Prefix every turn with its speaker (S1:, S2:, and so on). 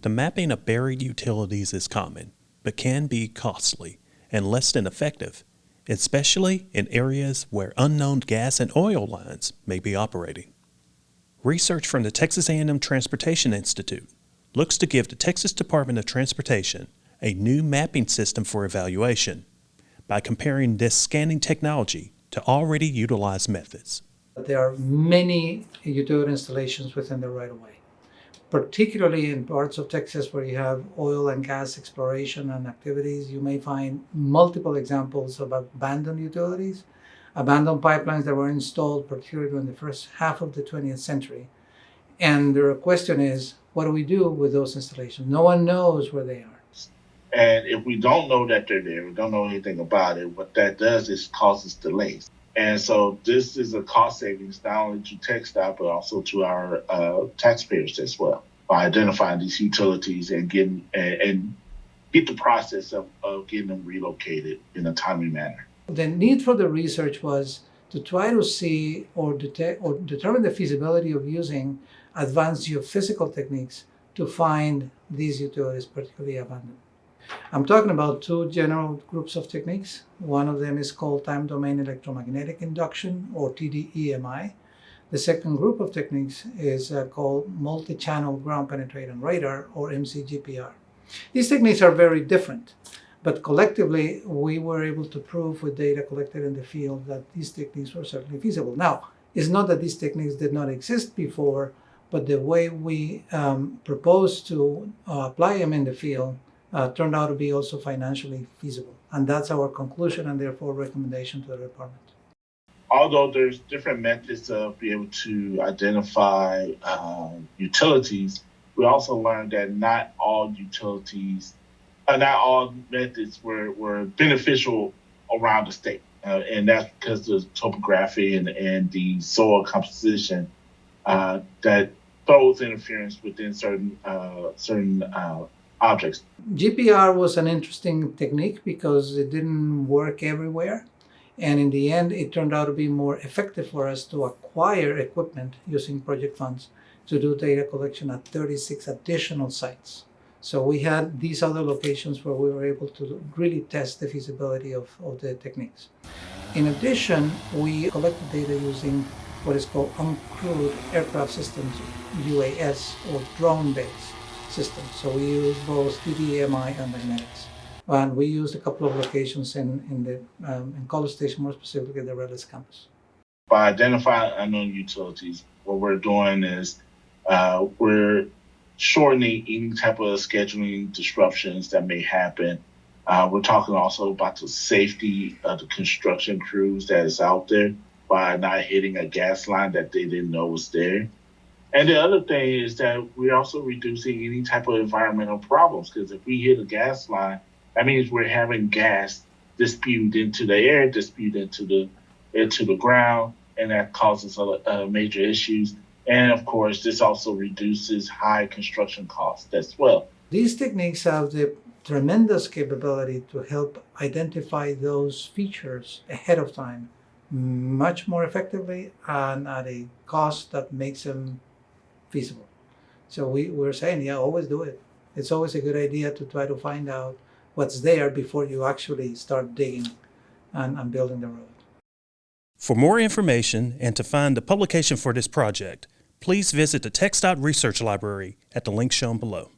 S1: The mapping of buried utilities is common, but can be costly and less than effective, especially in areas where unknown gas and oil lines may be operating. Research from the Texas A&M Transportation Institute looks to give the Texas Department of Transportation a new mapping system for evaluation by comparing this scanning technology to already utilized methods.
S2: There are many utility installations within the right-of-way, particularly in parts of Texas where you have oil and gas exploration and activities. You may find multiple examples of abandoned utilities, abandoned pipelines that were installed particularly in the first half of the 20th century. And the question is, what do we do with those installations? No one knows where they are.
S3: And if we don't know that they're there, we don't know anything about it, what that does is causes delays. And so this is a cost savings not only to TxDOT, but also to our taxpayers as well, by identifying these utilities and get the process of getting them relocated in a timely manner.
S2: The need for the research was to try to see or detect or determine the feasibility of using advanced geophysical techniques to find these utilities, particularly abandoned. I'm talking about two general groups of techniques. One of them is called time domain electromagnetic induction, or TDEMI. The second group of techniques is called multi-channel ground penetrating radar, or MCGPR. These techniques are very different, but collectively we were able to prove with data collected in the field that these techniques were certainly feasible. Now, it's not that these techniques did not exist before, but the way we proposed to apply them in the field turned out to be also financially feasible. And that's our conclusion and therefore recommendation to the department.
S3: Although there's different methods of being able to identify utilities, we also learned that not all methods were beneficial around the state. And that's because of the topography and the soil composition that throws interference within certain objects.
S2: GPR was an interesting technique because it didn't work everywhere. And in the end, it turned out to be more effective for us to acquire equipment using project funds to do data collection at 36 additional sites. So we had these other locations where we were able to really test the feasibility of the techniques. In addition, we collected data using what is called uncrewed aircraft systems, UAS, or drone-based systems. So we use both TDEMI and magnetics. And we used a couple of locations in College Station, more specifically the Redlands campus.
S3: By identifying unknown utilities, what we're doing is we're shortening any type of scheduling disruptions that may happen. We're talking also about the safety of the construction crews that is out there by not hitting a gas line that they didn't know was there. And the other thing is that we're also reducing any type of environmental problems, because if we hit a gas line, that means we're having gas spewed into the air, spewed into the ground, and that causes major issues. And of course, this also reduces high construction costs as well.
S2: These techniques have the tremendous capability to help identify those features ahead of time much more effectively and at a cost that makes them feasible. So we're saying, yeah, always do it. It's always a good idea to try to find out what's there before you actually start digging and building the road.
S1: For more information and to find the publication for this project, please visit the TxDOT Research Library at the link shown below.